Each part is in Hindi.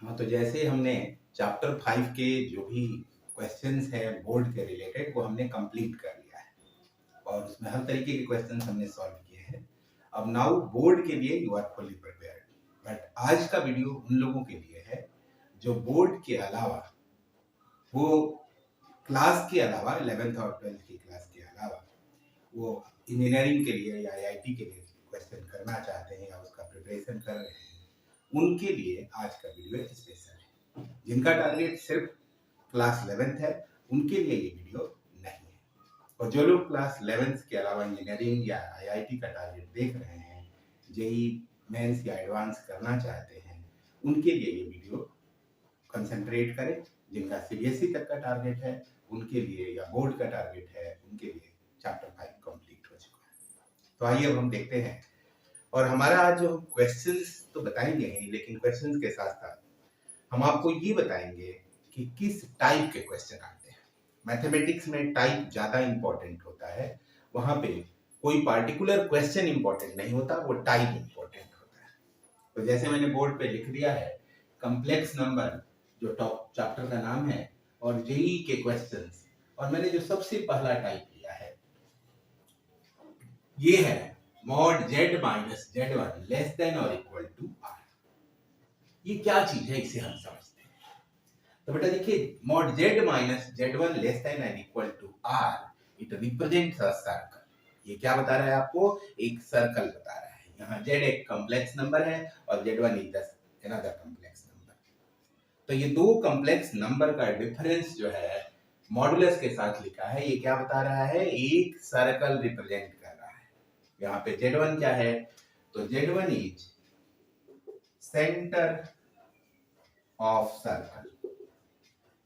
हाँ, तो जैसे हमने चैप्टर 5 के जो भी क्वेश्चंस हैं बोर्ड के रिलेटेड वो हमने कंप्लीट कर लिया है और उसमें हर तरीके के क्वेश्चंस हमने सॉल्व किए हैं। अब नाउ बोर्ड के लिए you are fully prepared. But आज का वीडियो उन लोगों के लिए है जो बोर्ड के अलावा, वो क्लास के अलावा 11th और 12th की क्लास के अलावा वो इंजीनियरिंग के लिए या आईआईटी के लिए क्वेश्चन करना चाहते हैं या उसका प्रिपरेशन कर रहे हैं। उनके लिए आज का वीडियो स्पेशल है। जिनका टारगेट सिर्फ क्लास 11th है उनके लिए ये वीडियो नहीं है, और जो लोग क्लास 11th के अलावा इंजीनियरिंग या आईआईटी का टारगेट देख रहे हैं, जेई मेंस या एडवांस करना चाहते हैं, उनके लिए ये वीडियो कंसंट्रेट करें। जिनका सीबीएसई तक का टारगेट है उनके लिए, या बोर्ड का टारगेट है उनके लिए चैप्टर 5 कंप्लीट हो चुका है। तो आइए अब हम देखते हैं, और हमारा आज जो क्वेश्चंस तो बताएंगे ही, लेकिन क्वेश्चंस के साथ साथ हम आपको ये बताएंगे कि किस टाइप के क्वेश्चन आते हैं। मैथमेटिक्स में टाइप ज्यादा इंपॉर्टेंट होता है, वहां पे कोई पार्टिकुलर क्वेश्चन इंपॉर्टेंट नहीं होता, वो टाइप इंपॉर्टेंट होता है। तो जैसे मैंने बोर्ड पे लिख दिया है, कॉम्प्लेक्स नंबर जो टॉप चैप्टर का नाम है, और जेई के क्वेश्चंस, और मैंने जो सबसे पहला टाइप लिया है ये है mod z minus z1 less than और इक्वल टू r। ये क्या चीज है, इसे हम समझते हैं। तो बेटा देखिए, mod z minus z1 less than and equal to r, it represents a circle. ये क्या बता रहा है आपको? एक सर्कल बता रहा है। यहाँ z एक कॉम्प्लेक्स नंबर है और z1 is another complex number. तो ये दो कॉम्प्लेक्स नंबर का डिफरेंस जो है मॉडुलस के साथ लिखा है, ये क्या बता रहा है? एक सर्कल रिप्रेजेंट कर रहा है। यहाँ पे z1 क्या है? तो z1 is centre of circle.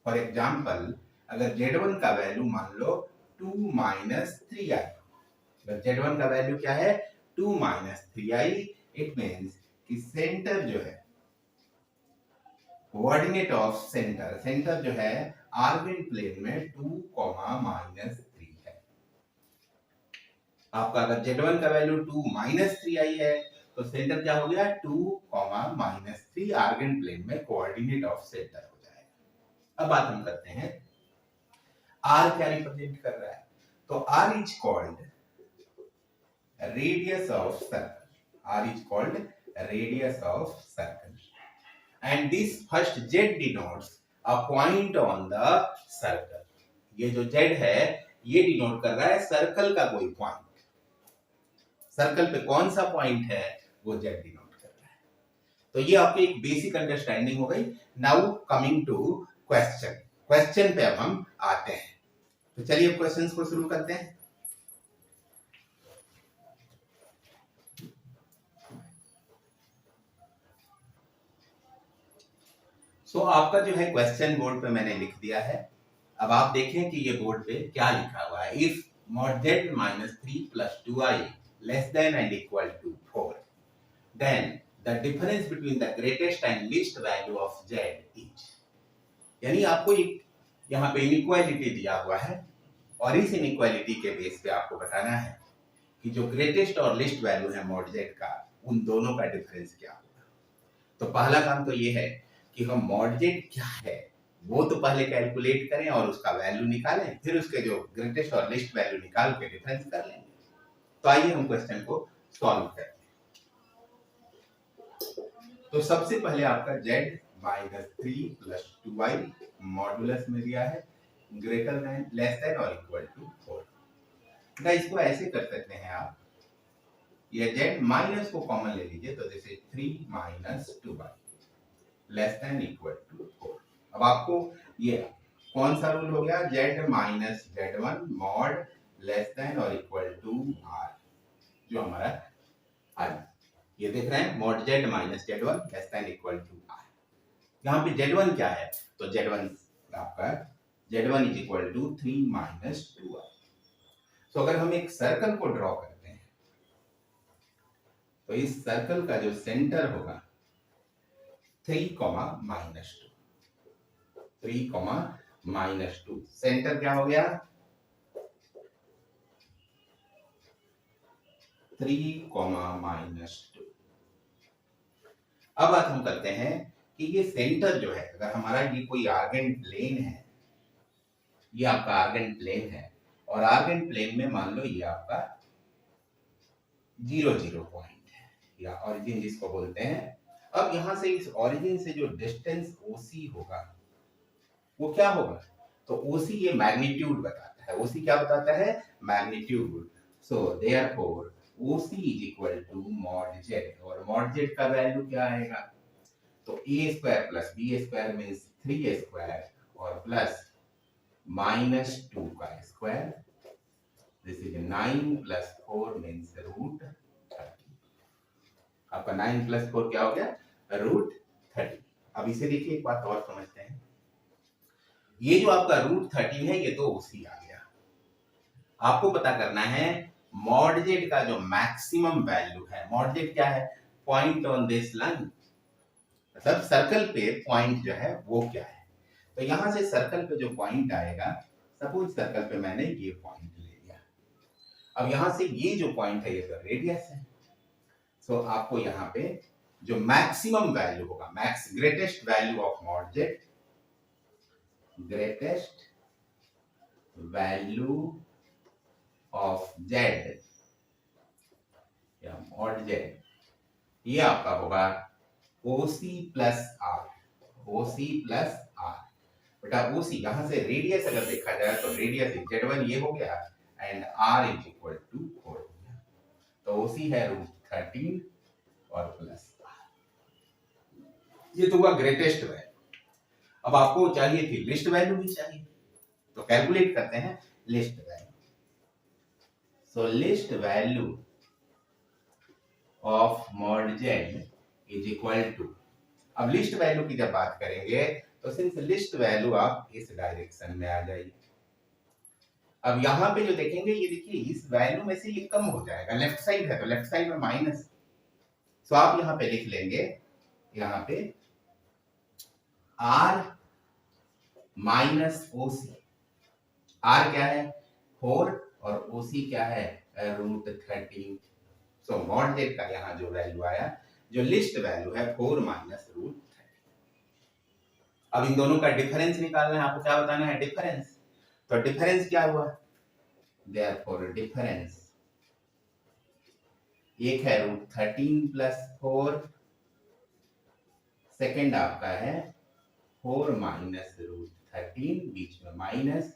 For example, अगर z1 का वैल्यू मान लो 2 माइनस 3i, अगर z1 का वैल्यू क्या है? 2 माइनस 3i, इट मीन्स कि सेंटर जो है, कोऑर्डिनेट ऑफ सेंटर, सेंटर जो है आर्गन प्लेन में 2 माइनस 3 है। आपका अगर z1 का वैल्यू 2 माइनस 3i है तो सेंटर क्या हो गया? 2 माइनस 3 आर्गन प्लेन में कोऑर्डिनेट ऑफ सेंटर हो जाएगा। अब बात हम करते हैं r क्या रिप्रेजेंट कर रहा है। तो r is called radius of circle, r is called radius of circle, and this first z denotes a point on the circle. ये जो z है ये डिनोट कर रहा है सर्कल का कोई पॉइंट। सर्कल पे कौन सा पॉइंट है वो z डिनोट कर रहा है। तो ये आपकी एक बेसिक अंडरस्टैंडिंग हो गई। Now coming to question, question पे अब हम आते हैं। तो चलिए क्वेश्चंस को शुरू करते हैं। सो आपका जो है क्वेश्चन बोर्ड पे मैंने लिख दिया है। अब आप देखें कि ये बोर्ड पे क्या लिखा हुआ है। If mod z minus 3 plus 2i less than and equal to 4, then the difference between the greatest and least value of z is। यानी आपको एक यहाँ पे इनइक्वालिटी दिया हुआ है, और इस इनइक्वालिटी के बेस पे आपको बताना है कि जो ग्रेटेस्ट और लिस्ट वैल्यू है mod z का, उन दोनों का डिफरेंस क्या होगा। तो पहला काम तो ये है कि हम mod z क्या है वो तो पहले कैलकुलेट करें और उसका वैल्यू निकालें, फिर उसके जो ग्रेटेस्ट और लिस्ट वैल्यू निकाल के डिफरेंस कर लेंगे। तो आइए हम क्वेश्चन को सॉल्व करते हैं। तो सबसे पहले आपका z minus 3 plus 2y modulus में दिया है ग्रेटर देन, लेस देन और इक्वल टू 4। इसको ऐसे कर सकते हैं आप, ये z माइनस को कॉमन ले लीजिए, तो जैसे 3 minus 2y less than equal to 4। अब आपको ये कौन सा रूल हो गया? z minus z1 mod less than और इक्वल टू r, जो हमारा r ये देख रहे हैं, mod z minus z1 less than equal to r। यहाँ पे z1 क्या है? तो z1 आपका z1 is equal to 3 minus 2r। तो अगर हम एक सर्कल को ड्रॉ करते हैं तो इस सर्कल का जो सेंटर होगा 3 माइनस 2, 3 माइनस 2, सेंटर क्या हो गया? 3 माइनस 2। अब बात हम करते हैं कि ये सेंटर जो है, अगर हमारा ये कोई आर्गन प्लेन है, ये आपका आर्गन प्लेन है, और आर्गन प्लेन में मान लो ये आपका 0 0 पॉइंट है या ओरिजिन जिसको बोलते हैं। अब यहां से इस ओरिजिन से जो डिस्टेंस OC होगा वो क्या होगा? तो OC ये मैग्नीट्यूड बताता है। OC क्या बताता है? Magnitude. So therefore OC is equal to mod z, और मॉड z का वैल्यू क्या आएगा? तो a square plus b square means 3a square और प्लस -2 का square, this is 9 plus 4 means √30। आपका 9 प्लस 4 क्या हो गया? √30। अब इसे देखिए एक बात और समझते हैं। ये जो आपका √30 है ये तो OC आ गया। आपको पता करना है मॉड z का जो मैक्सिमम वैल्यू है। मॉड z क्या है? पॉइंट ऑन दिस लाइन, मतलब सर्कल पे पॉइंट जो है वो क्या है। तो यहां से सर्कल पे जो पॉइंट आएगा, सपोज सर्कल पे मैंने ये पॉइंट ले लिया। अब यहां से ये जो पॉइंट है ये तो रेडियस है। सो आपको यहाँ पे जो मैक्सिमम वैल्यू होगा, greatest value of mod z, greatest value of z या मॉड z, ये आपका होगा OC plus R। OC plus R, बेटा OC यहां से रेडियस अगर देखा जाए तो रेडियस Z1 ये हो गया and R is equal to 4 हो गया। तो OC है √13 और प्लस R। ये तो हुआ ग्रेटेस्ट वैल्यू। अब आपको चाहिए थी लिस्ट वैल्यू भी चाहिए, तो कैलकुलेट करते हैं least value. So least value of mod z is equal to, अब लिस्ट वैल्यू की जब बात करेंगे तो सिंस लिस्ट वैल्यू आप इस डायरेक्शन में आ जाइए। अब यहां पे जो देखेंगे ये देखिए इस वैल्यू में से ये कम हो जाएगा, लेफ्ट साइड है तो लेफ्ट साइड में माइनस। सो आप यहां पे लिख लेंगे, यहां पे R माइनस OC। R क्या है? 4 और OC क्या है? √13। सो मॉड z का यहाँ जो वैल्यू आया, जो लिस्ट वैल्यू है 4 माइनस √13। अब इन दोनों का डिफरेंस निकालना है। आपको क्या बताना है? डिफरेंस। तो डिफरेंस क्या हुआ? देयरफॉर डिफरेंस, एक है √13 प्लस 4, सेकेंड आपका है 4 माइनस √13, बीच में माइनस,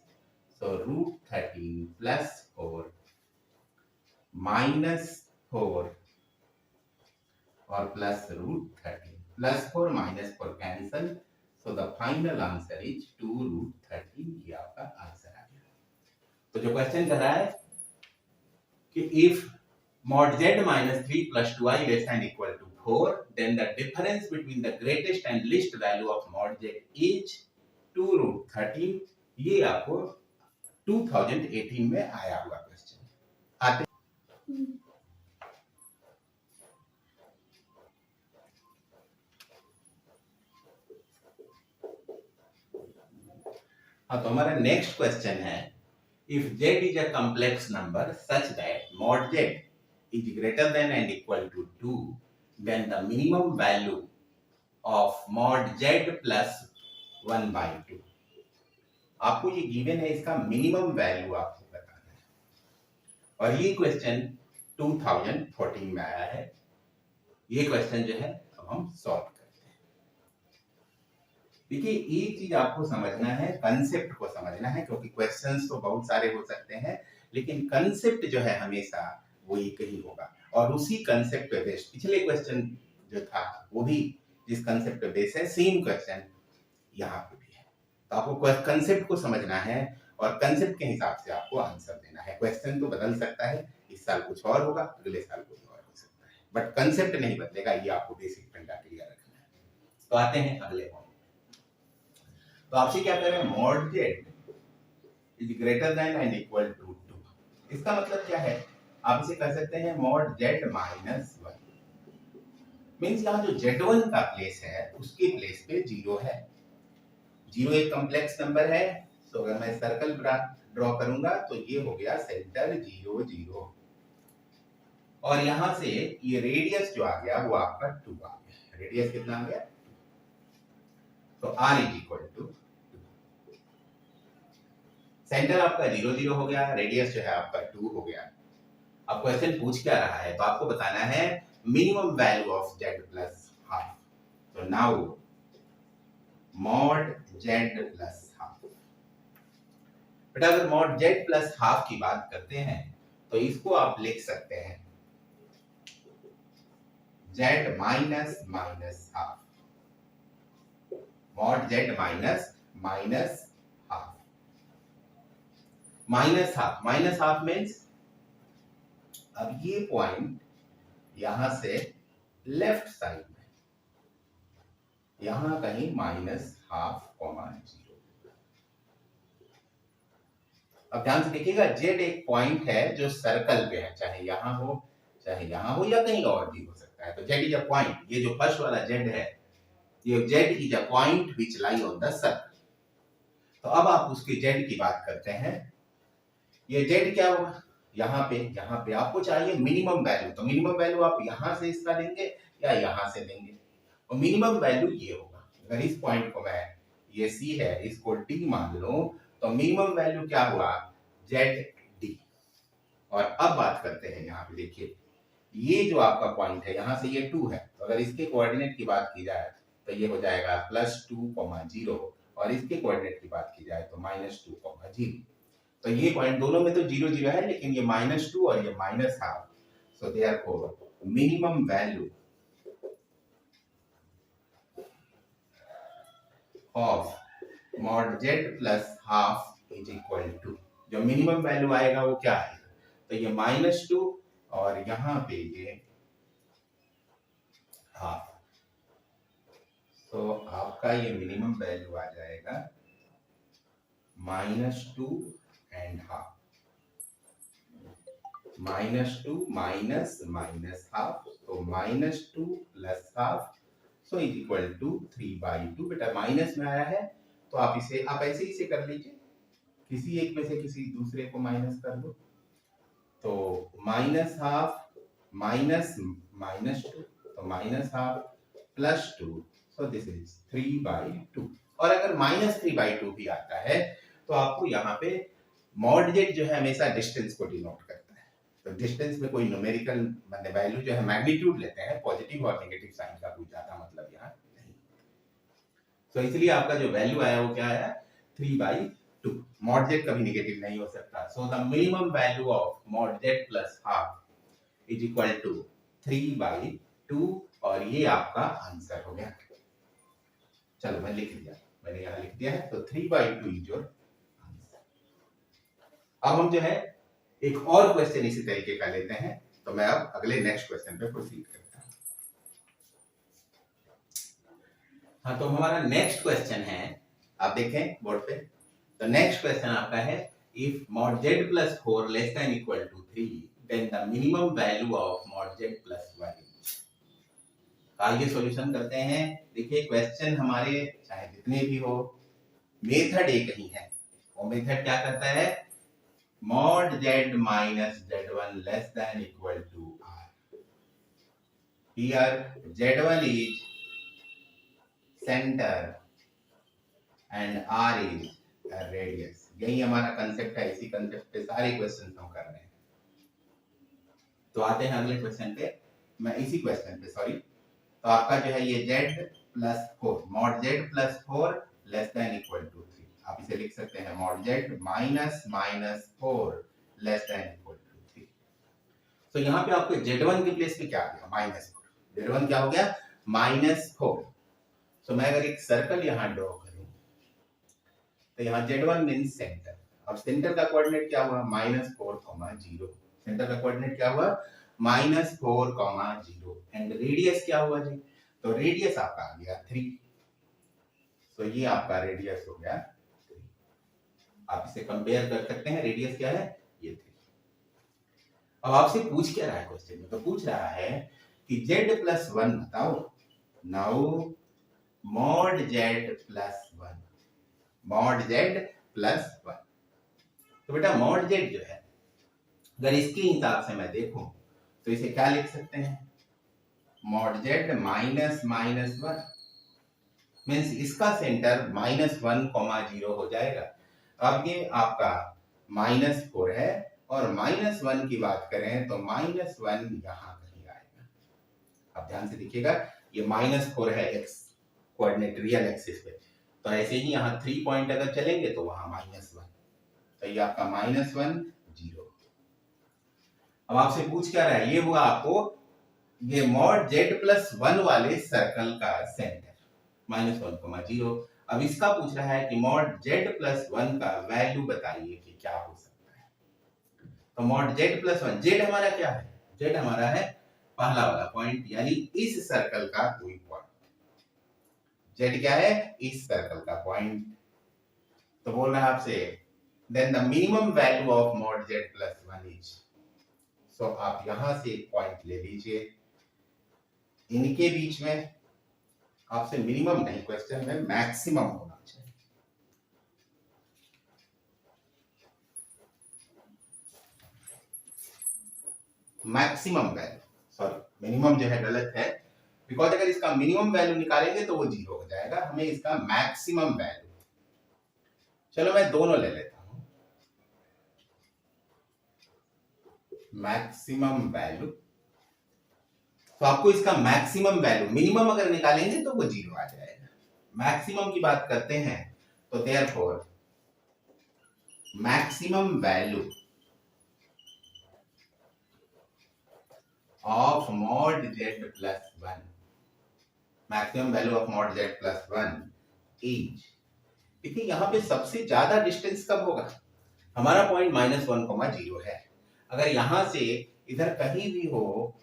सो √13 प्लस 4 माइनस 4 और plus √13, plus 4 minus 4 cancel, so the final answer is 2√13। ये आपका आंसर आ गया। तो जो क्वेश्चन कर रहा है कि if mod z minus 3 plus 2i less than equal to 4, then the difference between the greatest and least value of mod z is 2√13। ये आपको 2018 में आया हुआ क्वेश्चन। आते हाँ, तो हमारा नेक्स्ट क्वेश्चन है, if z is a complex number such that mod z is greater than and equal to 2, then the minimum value of mod z plus 1/2। आपको ये गिवन है, इसका मिनिमम वैल्यू आपको बताना है, और ये क्वेश्चन 2014 में आया है। ये क्वेश्चन जो है अब हम सॉल्व करते हैं। देखिए एक चीज आपको समझना है, कंसेप्ट को समझना है, क्योंकि क्वेश्चंस तो बहुत सारे हो सकते हैं लेकिन कंसेप्ट जो है हमेशा वो एक ही होगा, और उसी कंसेप्ट पे बेस्ड पिछले क्वेश्चन जो था वो भी जिस कंसेप्ट पे बेस्ड है, सेम क्वेश्चन यहाँ पे भी है। तो आपको कंसेप्ट को समझना है और कंसेप्ट के हिसाब से आपको आंसर देना है। क्वेश्चन तो बदल सकता है, इस साल कुछ और होगा, अगले साल कुछ और हो सकता है, बट कंसेप्ट नहीं बदलेगा। ये आपको बेसिक फंडा क्लियर रखना है। तो आते हैं अगले पॉइंट। तो आपसे क्या कह रहे हैं? Mod z is greater than and equal to 2। इसका मतलब क्या है? आप इसे कह सकते हैं मॉड z माइनस 1। मीन्स यहाँ जो z1 का प्लेस है उसके प्लेस पे 0 है। 0 एक कॉम्प्लेक्स नंबर है, तो अगर मैं सर्कल ड्रॉ करूंगा तो ये हो गया सेंटर 0 0, और यहां से ये रेडियस जो आ गया वो आपका 2 आ गया। रेडियस कितना आ गया? तो r is equal to, centre आपका 0 0 हो गया, रेडियस जो है आपका 2 हो गया। अब क्वेश्चन पूछ क्या रहा है, तो आपको बताना है minimum value of z plus half. तो now mod z plus half, बेटा अगर मॉड z प्लस हाफ की बात करते हैं तो इसको आप लिख सकते हैं z minus minus half, mod z minus minus half. Minus half means अब ये पॉइंट यहां से लेफ्ट साइड में, यहां कहीं माइनस हाफ कॉमा 0। अब ध्यान से देखिएगा, जेड एक पॉइंट है जो सर्कल पे है, चाहे यहां हो या कहीं और भी हो सकता है। तो जेड इज अ पॉइंट, ये जो फर्स्ट वाला जेड है, ये Z is a point which lie on the circle. तो अब आप उसके जेड की बात करते हैं, ये जेड क्या होगा, यहाँ पे आपको चाहिए मिनिमम वैल्यू। तो मिनिमम वैल्यू आप यहां से इसका देंगे या यहां से देंगे, और मिनिमम वैल्यू ये होगा। अगर इस पॉइंट को मैं, ये सी है, इसको डी मान लो, तो मिनिमम वैल्यू क्या हुआ, जेड डी। और अब बात करते हैं, यहाँ पे देखिए ये जो आपका पॉइंट है, यहाँ से ये 2 है, तो अगर इसके कोऑर्डिनेट की बात की जाए तो ये हो जाएगा +2, 0, और इसके कोऑर्डिनेट की बात की जाए तो -2, 0। तो ये पॉइंट दोनों में तो 0 0 है, लेकिन ये -2 और ये -half, so therefore minimum value of mod z plus half is equal to, जो मिनिमम वैल्यू आएगा वो क्या आएगा, तो ये -2 और यहाँ पे ये हाफ। तो आपका ये मिनिमम वैल्यू आ जाएगा -2 and half, -2 minus minus half, तो -2 plus half, so is equal to 3/2। बेटा माइनस में आया है तो आप ऐसे ही कर लीजिए, किसी एक में से किसी दूसरे को माइनस कर दो। तो -हाफ माइनस -2, तो -हाफ +2, सो दिस इज 3/2। और अगर -3/2 भी आता है तो आपको यहाँ पे मॉड z जो है हमेशा डिस्टेंस को डिनोट करता है। तो डिस्टेंस में कोई न्यूमेरिकल मतलब वैल्यू जो है मैग्नीट्यूड लेते हैं, पॉजिटिव और नेगेटिव साइन का कोई ज्यादा मतलब यहाँ नहीं। तो इसलिए आपका जो वैल्यू आया वो क्या आया, 3/2। मॉड z कभी नेगेटिव नहीं हो सकता। So the minimum value of mod z plus half is equal to 3/2, और ये आपका आंसर हो गया। चलो मैं लिख दिया, मैंने यहाँ लिख दिया है, तो 3/2 इज योर आंसर। अब हम जो है एक और क्वेश्चन इसी तरीके का लेते हैं। तो मैं अब अगले नेक्स्ट क्वेश्चन पे प्रोसीड करता हूँ। हाँ, तो हमारा नेक्स्ट क्वेश्चन है, आप देखें बोर्ड पे। तो नेक्स्ट क्वेश्चन आपका है, if mod z plus 4 less than equal to 3, then the minimum value of mod z plus 1। आइए सॉल्यूशन करते हैं। देखिए क्वेश्चन हमारे चाहे जितने भी हो, मेथड एक ही है। वो मेथड क्या करता है, mod z minus z1 less than equal to r। Here z1 is center and r is a radius। यही हमारा कंसेप्ट है, इसी कंसेप्ट पे सारे क्वेश्चन हम कर रहे हैं। तो आते हैं अगले क्वेश्चन पे, मैं इसी क्वेश्चन पे सॉरी। तो आपका जो है ये z plus 4, mod z plus 4 less than equal to 3। आप इसे लिख सकते हैं mod z minus minus 4 less than equal to 3। तो यहाँ पे आपको z1 के प्लेस पे क्या आ गया, -4। z1 क्या हो गया, -4। तो मैं अगर एक सर्कल यहाँ ड्रॉ करूं, तो यहाँ z1 मींस सेंटर। अब सेंटर का कोऑर्डिनेट क्या हुआ, -4, 0। सेंटर का कोऑर्डिनेट क्या हुआ, -4, 0। एंड रेडियस क्या हुआ जी, तो रेडियस आपका आ गया 3। तो ये आपका रेडियस हो गया 3। आप इसे कंपेयर कर सकते हैं, रेडियस क्या है, ये 3। अब आपसे पूछ क्या रहा है क्वेश्चन में, तो पूछ रहा है कि z प्लस 1 बताओ। Now mod z plus 1, mod z plus 1। तो बेटा मॉड z जो है, अगर इसके हिसाब से मैं देखूं तो इसे क्या लिख सकते हैं, mod z minus minus 1। Means इसका सेंटर -1, 0 हो जाएगा। अब ये आपका -4 है और -1 की बात करें तो -1 यहाँ कहीं आएगा। अब ध्यान से देखिएगा, ये -4 है एक्स कोऑर्डिनेट रियल एक्सिस पे, तो ऐसे ही यहाँ 3 पॉइंट अगर चलेंगे तो वहां -1, तो ये आपका -1, 0। अब आपसे पूछ क्या रहा है, ये हुआ आपको ये मॉड z+1 वाले सर्कल का सेंटर -1, 0। अब इसका पूछ रहा है कि मॉड z+1 का वैल्यू बताइए कि क्या हो सकता है। तो मॉड z+1, z हमारा क्या है, z हमारा है पहला वाला पॉइंट, यानी इस सर्कल का कोई पॉइंट। z क्या है, इस सर्कल का पॉइंट। तो बोल रहा है आपसे then the minimum value of mod z+1 is, so आप यहां से एक पॉइंट ले लीजिए, इनके बीच में आपसे मिनिमम नहीं, क्वेश्चन में मैक्सिमम होना चाहिए। मैक्सिमम वैल्यू, सॉरी मिनिमम जो है गलत है, बिकॉज अगर इसका मिनिमम वैल्यू निकालेंगे तो वो 0 हो जाएगा, हमें इसका मैक्सिमम वैल्यू। चलो मैं दोनों ले लेता हूं, मैक्सिमम वैल्यू। तो आपको इसका मैक्सिमम वैल्यू, मिनिमम अगर निकालेंगे तो वो 0 आ जाएगा, मैक्सिमम की बात करते हैं तो therefore maximum value of mod z+1, maximum value of mod z+1 is, देखिए यहाँ पे सबसे ज्यादा डिस्टेंस कब होगा, हमारा पॉइंट -1, 0 है। अगर यहां से इधर कहीं भी हो,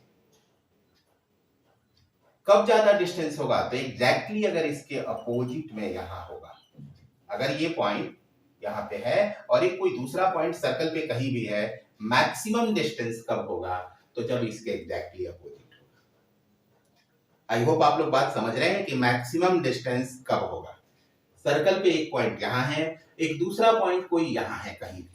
कब ज्यादा डिस्टेंस होगा, तो एग्जैक्टली अगर इसके अपोजिट में यहां होगा। अगर ये पॉइंट यहाँ पे है और एक कोई दूसरा पॉइंट सर्कल पे कहीं भी है, मैक्सिमम डिस्टेंस कब होगा, तो जब इसके एग्जैक्टली अपोजिट होगा। आई होप आप लोग बात समझ रहे हैं कि मैक्सिमम डिस्टेंस कब होगा। सर्कल पे एक पॉइंट यहाँ है, एक दूसरा पॉइंट कोई यहाँ है कहीं भी,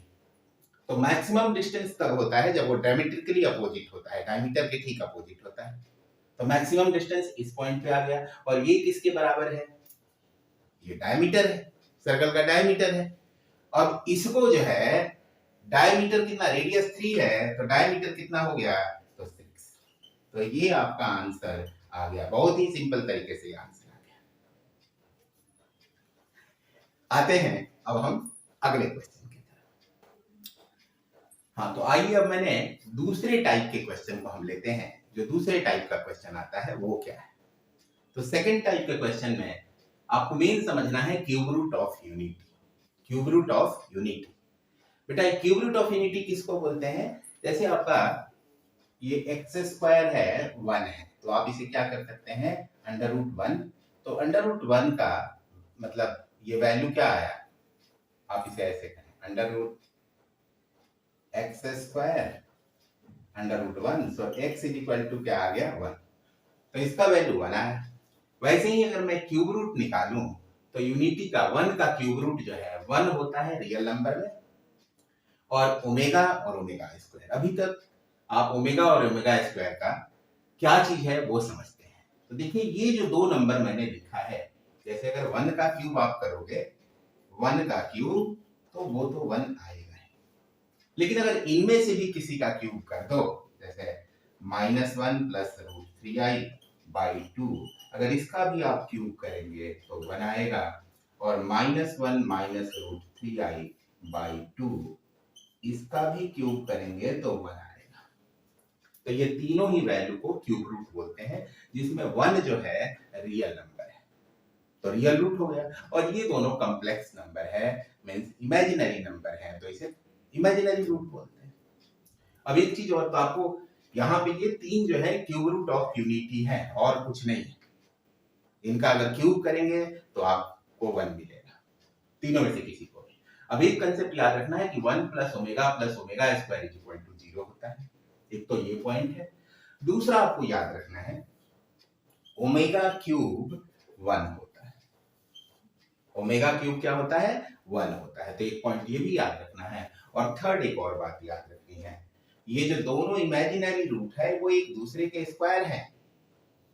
तो मैक्सिमम डिस्टेंस तब होता है जब वो डायमीट्रिकली अपोजिट होता है, डायमीटर के ठीक अपोजिट होता है। तो मैक्सिमम डिस्टेंस इस पॉइंट पे आ गया, और ये किसके बराबर है, ये डायमीटर है, सर्कल का डायमीटर है। अब इसको जो है डायमीटर कितना, रेडियस 3 है, तो डायमीटर कितना हो गया, तो 6। तो ये आपका आंसर आ गया, बहुत ही सिंपल तरीके से आंसर आ गया। आते हैं अब हम अगले क्वेश्चन की तरफ। हाँ, तो आइए अब मैंने दूसरे टाइप के क्वेश्चन को हम लेते हैं। जो दूसरे टाइप का क्वेश्चन आता है वो क्या है, तो सेकंड टाइप के क्वेश्चन में आपको मेन समझना है cube root of unity. Cube root of unity, बेटा क्यूब रूट ऑफ यूनिटी किसको बोलते हैं, जैसे आपका ये x² है 1 है, तो आप इसे क्या कर सकते हैं, √1। तो √1 का मतलब ये वैल्यू क्या आया, आप इसे ऐसे करें √x² √1, so x equal to क्या आ गया, 1। तो इसका वैल्यू 1 आया। वैसे ही अगर मैं क्यूब रूट निकालूं तो यूनिटी का 1 का क्यूब रूट जो है 1 होता है रियल नंबर में, और ओमेगा और ओमेगा स्क्वायर। अभी तक आप ओमेगा और ओमेगा स्क्वायर का क्या चीज है वो समझते हैं। तो देखिए ये जो दो नंबर मैंने लिखा है, जैसे अगर 1 का क्यूब आप करोगे, 1 का क्यूब, तो वो तो 1 आएगा ही। लेकिन अगर इनमें से भी किसी का क्यूब कर दो, जैसे -1 + √3i/2, अगर इसका भी आप क्यूब करेंगे तो 1 आएगा, और -1 - √3i/2 इसका भी क्यूब करेंगे तो 1 आएगा। तो ये तीनों ही वैल्यू को क्यूब रूट बोलते हैं, जिसमें 1 जो है रियल नंबर है, तो रियल रूट हो गया। और ये दोनों कॉम्प्लेक्स नंबर है, मींस इमेजिनरी नंबर है, तो इसे इमेजिनरी रूट बोलते हैं। अब एक चीज और, तो आपको यहाँ पे ये तीन जो है क्यूब रूट ऑफ यूनिटी है और कुछ नहीं है। इनका अगर क्यूब करेंगे तो आपको 1 मिलेगा, तीनों में से किसी को भी। अब एक कंसेप्ट याद रखना है कि 1 + omega + omega square equal to 0 होता है। एक तो ये पॉइंट है। दूसरा आपको याद रखना है ओमेगा क्यूब 1 होता है। ओमेगा क्यूब क्या होता है, 1 होता है। तो एक पॉइंट ये भी याद रखना है। और थर्ड एक और बात याद रखनी है, ये जो दोनों इमेजिनरी रूट है वो एक दूसरे के स्क्वायर हैं।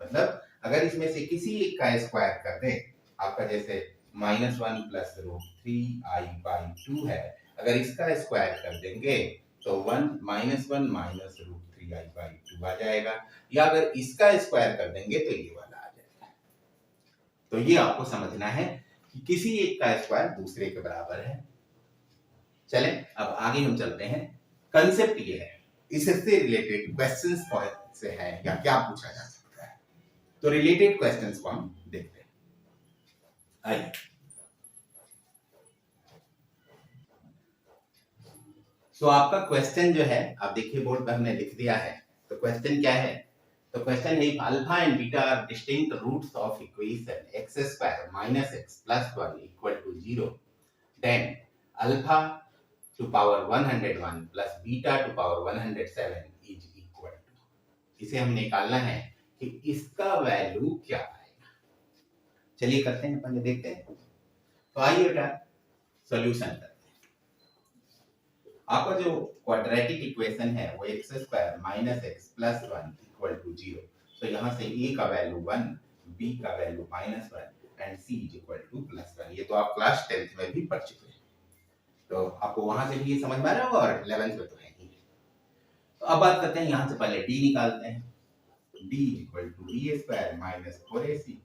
मतलब अगर इसमें से किसी एक का स्क्वायर कर दें आपका जैसे -1 प्लस √3i/2 है, अगर इसका स्क्वायर कर देंगे तो 1 -1 माइनस √3i/2 आ जाएगा, या अगर इसका स्क्वायर कर देंगे तो ये वाला आ जाएगा। तो ये आपको समझना है कि किसी एक का स्क्वायर दूसरे के बराबर है। चलें अब आगे हम चलते हैं। कंसेप्ट ये है, इससे रिलेटेड क्वेश्चंस कौन से हैं या क्या पूछा जा सकता है, तो रिलेटेड क्वेश्चंस को हम देखते हैं। आइए तो आपका क्वेश्चन जो है आप देखिए बोर्ड पर हमने लिख दिया है। तो क्वेश्चन क्या है, तो क्वेश्चन है alpha and beta are distinct roots of equation x² - x + 1 = 0, then alpha to power 101 plus beta to power 107 is equal to, इसे हम निकालना है कि इसका वैल्यू क्या आएगा। चलिए करते हैं, पहले देखते हैं। तो आइए बेटा सॉल्यूशन करते हैं। आपका जो क्वाड्रेटिक इक्वेशन है वो x² - x + 1 = 0, तो यहाँ से a का वैल्यू 1, b का वैल्यू -1 एंड c = +1। ये तो आप क्लास 10th में भी पढ़ चुके हैं, तो आपको वहां से भी ये समझ में आ रहा होगा और 11th में तो है ही। तो अब बात करते हैं, यहाँ से पहले d निकालते हैं। d = d² - 4ac,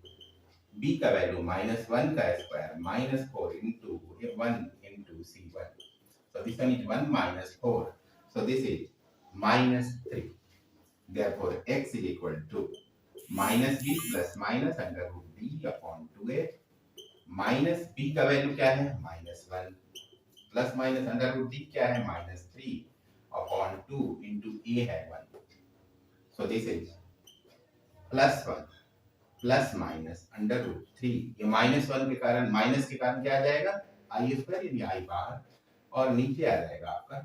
b का वैल्यू -1 का square -4 into 1 into c1, so this one is 1 - 4, so this is -3, therefore x is equal to -b plus minus under root b upon 2a, minus b का वैल्यू क्या है -1 plus minus under root D क्या है -3 अपॉन 2 इंटू ए है 1, so this is +1 plus minus under root 3, ये -1 के कारण माइनस के कारण क्या आ जाएगा i² यानी i बाहर, और नीचे आ जाएगा आपका।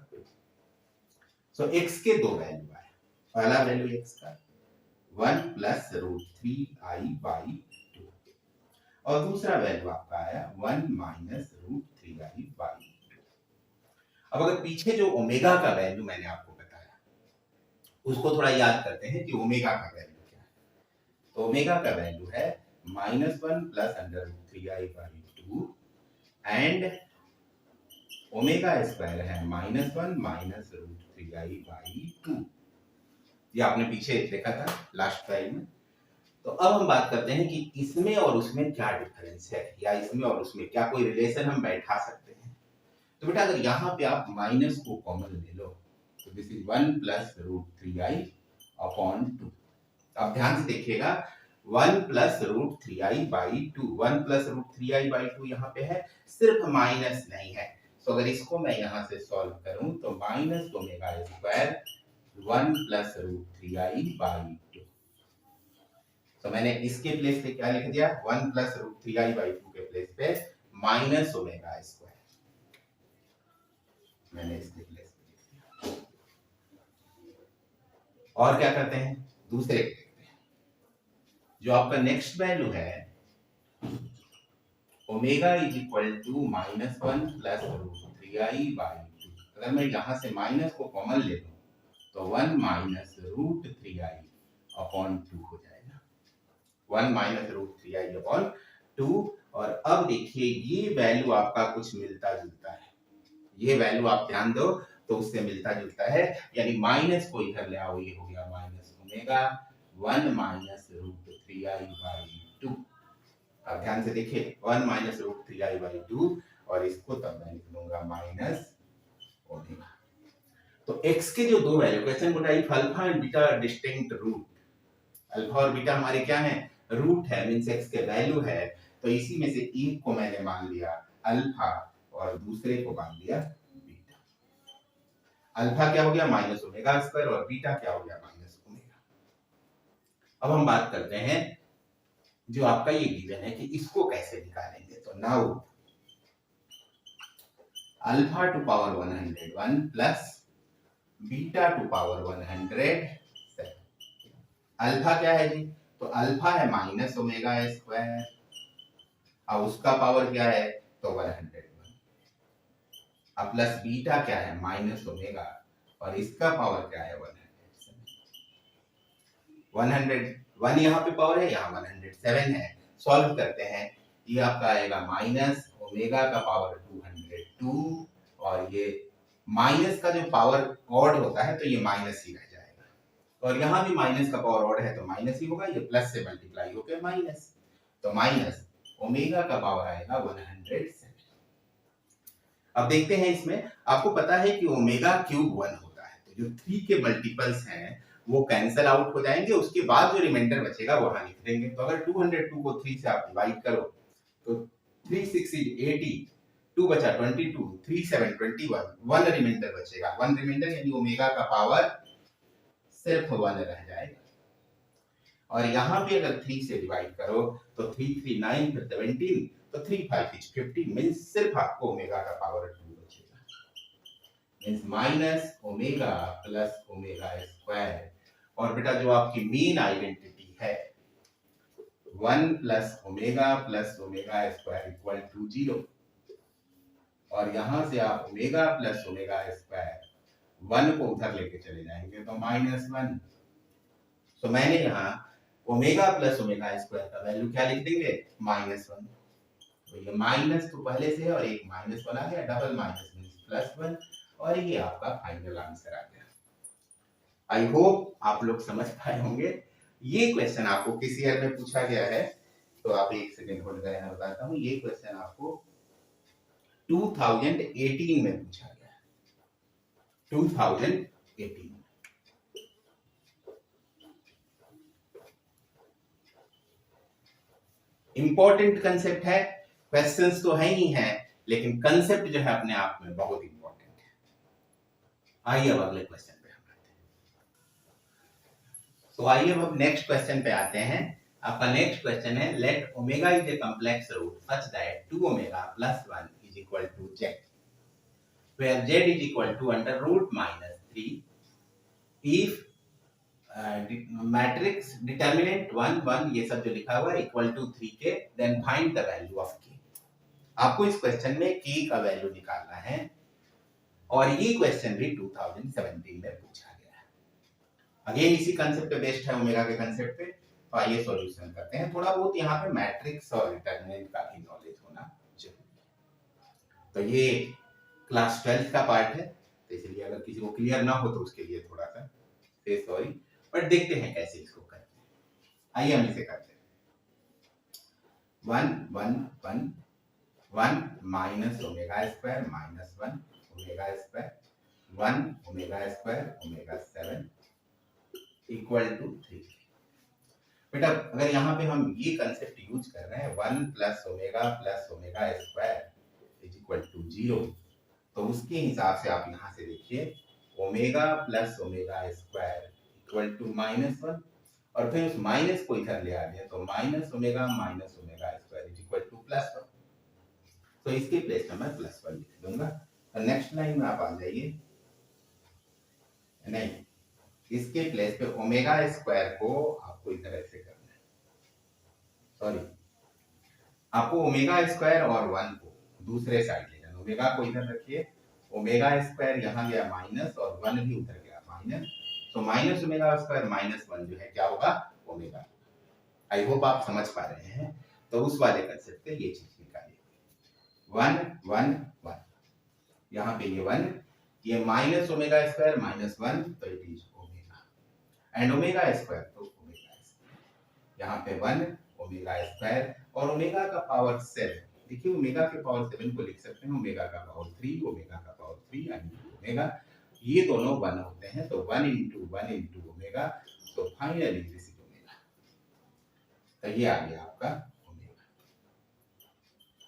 सो x के दो वैल्यू आए, पहला वैल्यू x का 1 प्लस √3i/2 और दूसरा वैल्यू आपका आया 1 माइनस √3i/2। अब अगर पीछे जो ओमेगा का वैल्यू मैंने आपको बताया उसको थोड़ा याद करते हैं कि ओमेगा का वैल्यू क्या है। तो ओमेगा का वैल्यू है -1 plus under root 3i/2 and omega square है -1 माइनस रूट 3i/2। ये आपने पीछे देखा था लास्ट स्लाइड में। तो अब हम बात करते हैं कि इसमें और उसमें क्या डिफरेंस है, या इसमें और उसमें क्या कोई रिलेशन हम बैठा सकते हैं। तो बेटा अगर यहाँ पे आप माइनस को कॉमन ले लो तो दिस इज 1 प्लस √3i/2। अब ध्यान से देखिएगा 1 प्लस √3i/2, 1 प्लस √3i/2 यहाँ पे है, सिर्फ माइनस नहीं है। तो अगर इसको मैं यहाँ से सॉल्व करूं तो -ओमेगा² 1 प्लस √3i/2, तो मैंने इसके प्लेस पे क्या लिख दिया 1 प्लस √3i/2 के प्लेस पे -ओमेगा², मैंने इसके प्लेस पे लिख दिया। और क्या करते हैं, दूसरे देखते हैं। जो आपका नेक्स्ट वैल्यू है omega is equal to -1 plus √3i/2, अगर मैं यहाँ से माइनस को कॉमन ले लूं तो 1 माइनस √3i/2 हो जाएगा, 1 माइनस √3i/2। और अब देखिए ये वैल्यू आपका कुछ मिलता जुलता है, ये वैल्यू आप ध्यान दो तो उससे मिलता जुलता है, यानी माइनस को इधर ले आओ, ये हो गया -ओमेगा 1 माइनस √3i/2। अब ध्यान से देखिए 1 माइनस √3i/2 और इसको तब मैं लिख लूंगा -ओमेगा। तो x के जो दो वैल्यू, क्वेश्चन बोला if alpha and beta are distinct root, alpha और बीटा हमारे क्या है रूट है, मींस x के वैल्यू है, तो इसी में से एक को मैंने मान लिया अल्फा और दूसरे को मान लिया बीटा। अल्फा क्या हो गया -ओमेगा² और बीटा क्या हो गया -ओमेगा। अब हम बात करते हैं जो आपका ये गिवन है कि इसको कैसे निकालेंगे। तो now alpha two power 101 plus beta two power 107। Alpha क्या है जी, तो अल्फा है -ओमेगा², अब उसका पावर क्या है तो 101, अब प्लस बीटा क्या है -ओमेगा और इसका पावर क्या है 101 यहाँ पे पावर है, यहाँ 107 है। सॉल्व करते हैं ये आपका आएगा माइनस ओमेगा का पावर 202, और ये माइनस का जो पावर ऑड होता है तो ये माइनस ही रह जाएगा, और यहाँ भी माइनस का पावर ऑड है तो माइनस ही होगा, ये प्लस से मल्टीप्लाई होकर माइनस, तो माइनस ओमेगा का पावर आएगा 107। अब देखते हैं इसमें, आपको पता है कि ओमेगा क्यूब 1 होता है, तो जो 3 के मल्टीपल्स हैं वो कैंसल आउट हो जाएंगे, उसके बाद जो रिमाइंडर बचेगा वहां लिख देंगे। तो अगर 202 को 3 से आप डिवाइड करो तो 3 6 80, 2 बचा 22, 3 7 21, 1 रिमाइंडर बचेगा, 1 रिमाइंडर यानी ओमेगा का पावर सिर्फ 1 रह जाएगा। और यहाँ पे अगर 3 से डिवाइड करो तो 3 3 9 फिर 17, तो 3 5 is 50, मींस सिर्फ आपको ओमेगा का पावर 2 बचेगा, means minus omega plus omega square. और बेटा जो आपकी मेन आइडेंटिटी है 1 plus omega square equal to 0, और यहां से आप ओमेगा प्लस ओमेगा स्क्वायर 1 को उधर लेके चले जाएंगे तो -1। तो मैंने यहाँ ओमेगा प्लस ओमेगा स्क्वायर का वैल्यू क्या लिख देंगे, -1। तो ये माइनस तो पहले से है और एक -1 आ गया, डबल माइनस मींस +1, और ये आपका फाइनल आंसर आ गया। आई होप आप लोग समझ पाए होंगे। ये क्वेश्चन आपको किस ईयर में पूछा गया है, तो आप एक सेकंड होल्ड करें, मैं बताता हूँ। ये क्वेश्चन आपको 2018 में पूछा गया है, 2018। इंपॉर्टेंट कंसेप्ट है, क्वेश्चंस तो है ही है, लेकिन कंसेप्ट जो है अपने आप में बहुत इंपॉर्टेंट है। आइए अब अगले क्वेश्चन पे हम आते हैं। तो आइए अब नेक्स्ट क्वेश्चन पे आते हैं। आपका नेक्स्ट क्वेश्चन है, let omega is a complex root such that 2 omega plus 1 is equal to z, where z is equal to under root minus 3 if matrix determinant 1 1 ये सब जो लिखा हुआ है equal to 3 k, then find the value of k। आपको इस क्वेश्चन में k का वैल्यू निकालना है, और ये क्वेश्चन भी 2017 में पूछा गया है। अगेन इसी कंसेप्ट पे बेस्ड है, ओमेगा के कंसेप्ट पे। तो आइए सॉल्यूशन करते हैं। थोड़ा बहुत यहाँ पे मैट्रिक्स और डिटर्मिनेंट का भी नॉलेज होना जरूरी है। तो ये क्लास 12 का पार्ट है, तो इसलिए अगर किसी को क्लियर ना हो तो उसके लिए थोड़ा सा से सॉरी, बट देखते हैं कैसे इसको करते हैं। आइए हम इसे करते हैं। 1 1 1 1 minus omega square minus 1 omega square 1 omega square omega 7 equal to 3। बेटा अगर यहाँ पे हम ये कंसेप्ट यूज कर रहे हैं 1 plus omega square is equal to 0, तो उसके हिसाब से आप यहाँ से देखिए omega plus omega square equal to -1, और फिर उस माइनस को इधर ले आ गया तो minus omega square is equal to +1, तो इसके प्लेस में मैं +1 लिख दूंगा। तो नेक्स्ट लाइन में आप आ जाइए, नहीं इसके प्लेस पे ओमेगा स्क्वायर को आपको इधर ऐसे करना है, सॉरी आपको ओमेगा स्क्वायर और 1 को दूसरे साइड ले जाना। ओमेगा को इधर रखिए, ओमेगा स्क्वायर यहाँ गया माइनस और 1 भी उधर गया माइनस, तो माइनस ओमेगा स्क्वायर -1 जो है क्या होगा, ओमेगा। आई होप आप समझ पा रहे हैं। तो उस वाले कंसेप्ट पे ये चीज निकालिए 1 1 1, यहाँ पे ये 1, ये माइनस ओमेगा स्क्वायर -1 तो it is omega, and omega square तो ओमेगा स्क्वायर, यहाँ पे 1 ओमेगा स्क्वायर और ओमेगा का पावर 7। देखिए ओमेगा के पावर 7 को लिख सकते हैं ओमेगा का पावर 3, ओमेगा का पावर 3 यानी ओमेगा, ये दोनों 1 होते हैं, तो 1 into ओमेगा, तो फाइनली दिस इज ओमेगा। तो ये आ गया आपका ओमेगा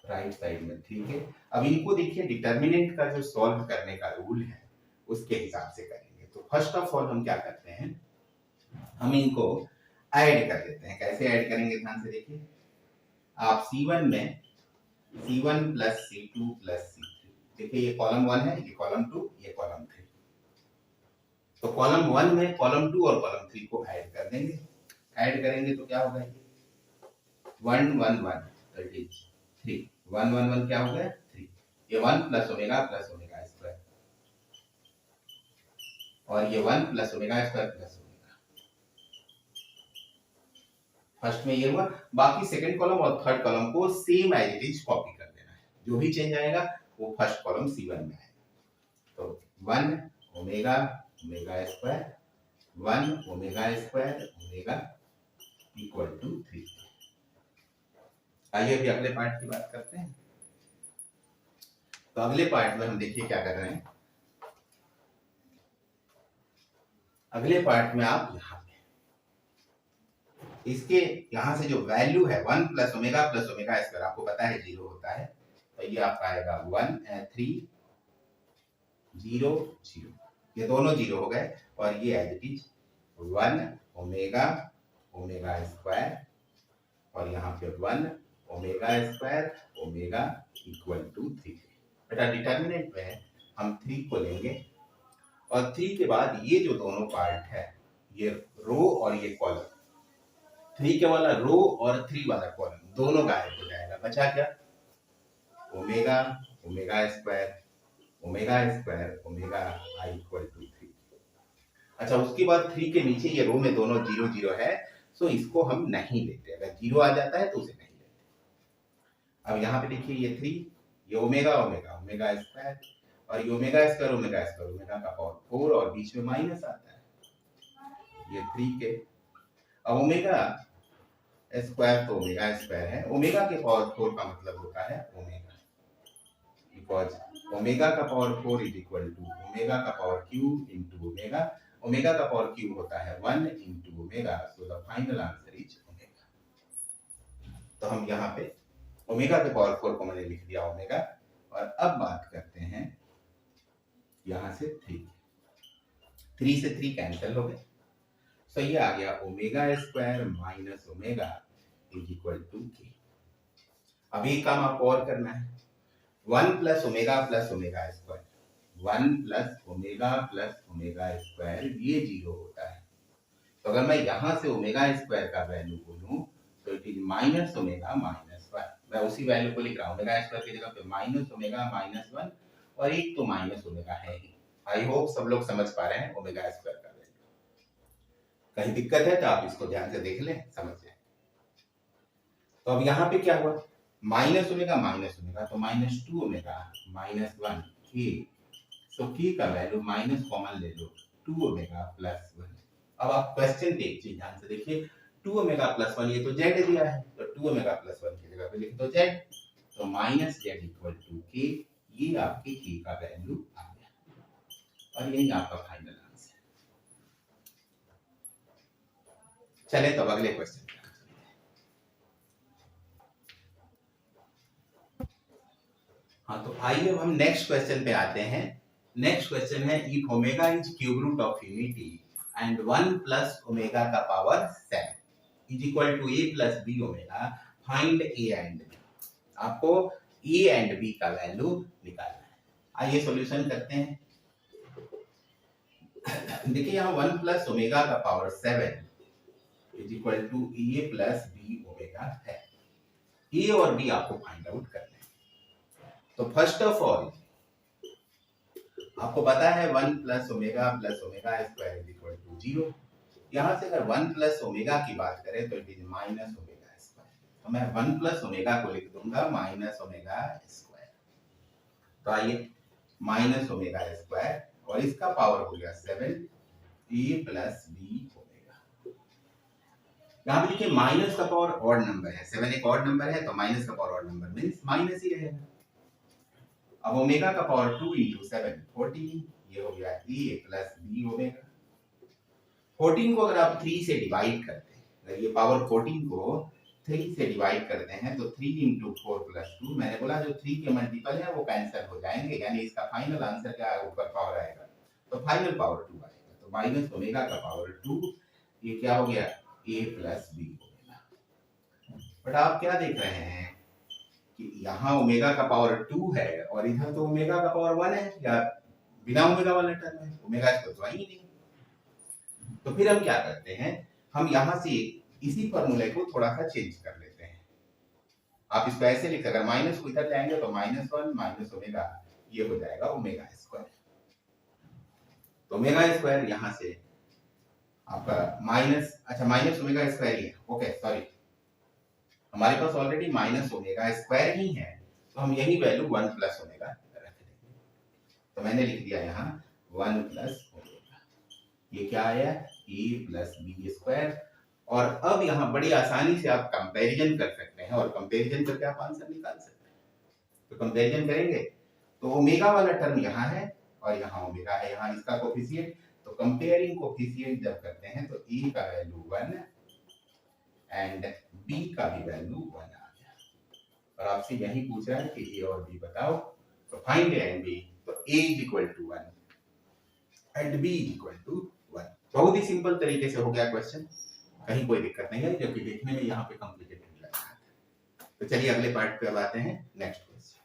राइट साइड में, ठीक है। अब इनको देखिए डिटर्मिनेंट का जो सॉल्व करने का रूल है उसके हिसाब से करेंगे। तो फर्स्ट ऑफ ऑल हम क्या करते हैं, हम इनको ऐड कर देते हैं। कैसे ऐड करेंगे ध्यान से देखिए, आप C1 में C1 plus C2 plus C3, देखिए ये कॉलम 1 है, ये कॉलम 2, ये कॉलम 3, तो कॉलम 1 में कॉलम 2 और कॉलम 3 को ऐड कर देंगे। ऐड करेंगे तो क्या होगा, 1 1 1 तो इट इज 3, 1 1 1 क्या हो गया 3, ये 1 प्लस ओमेगा स्क्वायर, और ये 1 plus omega square plus omega, first में ये हुआ, बाकी सेकंड कॉलम और थर्ड कॉलम को same as it is copy कर देना है, जो भी चेंज आएगा वो फर्स्ट कॉलम C1 में आएगा। तो 1 omega omega square 1 omega square omega equal to 3। आइए अभी अगले पार्ट की बात करते हैं। तो अगले पार्ट में हम देखिए क्या कर रहे हैं। अगले पार्ट में आप यहाँ पे इसके यहाँ से जो वैल्यू है 1 प्लस ओमेगा स्क्वायर, आपको पता है 0 होता है, तो ये आपका आएगा 1 3 0 0, ये दोनों 0 हो गए और ये as it is 1 omega omega square और यहाँ पे 1 omega square omega equal to 3। बेटा डिटर्मिनेंट में हम 3 को लेंगे और 3 के बाद ये जो दोनों पार्ट है, ये रो और ये कॉलम, 3 के वाला रो और 3 वाला कॉलम दोनों गायब हो जाएगा। बचा क्या? Omega omega square omega i equal to 3। अच्छा, उसके बाद 3 के नीचे ये रो में दोनों 0 0 है, सो इसको हम नहीं लेते। अगर 0 आ जाता है तो उसे नहीं लेते। अब यहाँ पे देखिए ये 3, ये ओमेगा ओमेगा ओमेगा स्क्वायर और ये ओमेगा स्क्वायर ओमेगा का पावर 4 और बीच में माइनस आता है, ये 3 के। अब ओमेगा स्क्वायर तो ओमेगा स्क्वायर है, ओमेगा के पावर 4 का मतलब होता है ओमेगा, बिकॉज ओमेगा का power 4 is equal to omega का power cube into omega. Omega का पावर क्यूब होता है 1 into omega, so the final answer is omega. तो हम यहाँ पे ओमेगा के पावर 4 को मैंने लिख दिया ओमेगा। और अब बात करते हैं यहाँ से 3 से 3 कैंसिल हो गए, सो ये आ गया omega square minus omega is equal to k. अब ये काम आपको और करना है, 1 plus omega square 1 plus omega square ये 0 होता है। तो अगर मैं यहाँ से ओमेगा स्क्वायर का वैल्यू बोलूँ तो it is minus omega minus 1। मैं उसी वैल्यू को लिख रहा हूँ, ओमेगा स्क्वायर की जगह पे माइनस ओमेगा माइनस 1 और एक तो माइनस ओमेगा है ही। आई होप सब लोग समझ पा रहे हैं ओमेगा स्क्वायर का वैल्यू। कहीं दिक्कत है तो आप इसको ध्यान से देख लें, समझ जाए। तो अब यहाँ पे क्या हुआ, माइनस ओमेगा तो माइनस 2 ओमेगा माइनस 1 के, सो के का वैल्यू माइनस कॉमन ले लो 2 ओमेगा प्लस 1। अब आप क्वेश्चन देखिए ध्यान से देखिए, 2 ओमेगा प्लस 1 ये तो जेड दिया है, तो 2 ओमेगा प्लस 1 की जगह पे लिख दो जेड, तो माइनस जेड इक्वल टू के, ये आपके के का वैल्यू आ गया और यही आपका फाइनल आंसर। चले तो अगले क्वेश्चन। हाँ, तो आइए अब हम नेक्स्ट क्वेश्चन पे आते हैं। नेक्स्ट क्वेश्चन है if omega is cube root of unity and 1 plus omega का power 7 is equal to A plus B omega, find A and B. आपको ए एंड बी का वैल्यू निकालना है। आइए सॉल्यूशन करते हैं। देखिए यहाँ 1 प्लस ओमेगा का power 7 is equal to A plus B omega है। ए और बी आपको फाइंड आउट करना है। तो फर्स्ट ऑफ ऑल आपको पता है 1 plus omega square is equal to 0। यहाँ से अगर 1 प्लस ओमेगा की बात करें तो it is minus omega square, तो मैं 1 प्लस ओमेगा को लिख दूंगा माइनस ओमेगा स्क्वायर। तो आइए माइनस ओमेगा स्क्वायर और इसका पावर हो गया 7 ए प्लस बी ओमेगा। यहाँ पे देखिए माइनस का पावर ऑड नंबर है, 7 एक ऑड नंबर है, तो माइनस का power odd number means minus ही रहेगा। अब ओमेगा का पावर 2 इंटू 7 14, ये हो गया ए प्लस बी ओमेगा। 14 को अगर आप 3 से डिवाइड करते हैं, अगर ये पावर 14 को 3 से डिवाइड करते हैं तो 3 इंटू 4 प्लस 2, मैंने बोला जो 3 के मल्टीपल है वो कैंसिल हो जाएंगे, यानी इसका फाइनल आंसर क्या ऊपर पावर आएगा, तो फाइनल पावर 2 आएगा। तो माइनस ओमेगा का पावर 2, ये क्या हो गया ए प्लस बी ओमेगा। बट आप क्या देख रहे हैं कि यहाँ ओमेगा का पावर 2 है और इधर तो ओमेगा का पावर 1 है, या बिना ओमेगा वाला टर्म है, ओमेगा इसको तो ही नहीं। तो फिर हम क्या करते हैं, हम यहाँ से इसी फॉर्मूले को थोड़ा सा चेंज कर लेते हैं। आप इसको ऐसे लिख, अगर माइनस को इधर लाएंगे तो -1 माइनस ओमेगा, ये हो जाएगा ओमेगा स्क्वायर। तो ओमेगा स्क्वायर यहाँ से आपका माइनस, अच्छा माइनस ओमेगा स्क्वायर ही है, ओके सॉरी, हमारे पास ऑलरेडी माइनस ओमेगा स्क्वायर ही है, तो हम यही वैल्यू 1 प्लस ओमेगा रख देंगे। तो मैंने लिख दिया यहाँ 1 प्लस ओमेगा, ये क्या आया ए प्लस बी स्क्वायर। और अब यहाँ बड़ी आसानी से आप कंपैरिजन कर सकते हैं, और कंपैरिजन करके आप आंसर निकाल सकते हैं। तो कंपैरिजन करेंगे तो ओमेगा वाला टर्म यहाँ है और यहाँ ओमेगा है, यहाँ इसका कोफिशिएंट, तो कंपेयरिंग कोफिशिएंट जब करते हैं तो ए का वैल्यू 1 एंड बी का भी वैल्यू 1 आ गया। और आपसे यही पूछ रहा है कि ए और बी बताओ, तो फाइंड ए एंड बी, तो a इज इक्वल टू 1 एंड b इज इक्वल टू 1। बहुत ही सिंपल तरीके से हो गया क्वेश्चन, कहीं कोई दिक्कत नहीं है, जबकि देखने में यहाँ पे कॉम्प्लिकेटेड लग रहा है। तो चलिए अगले पार्ट पे अब आते हैं, नेक्स्ट क्वेश्चन।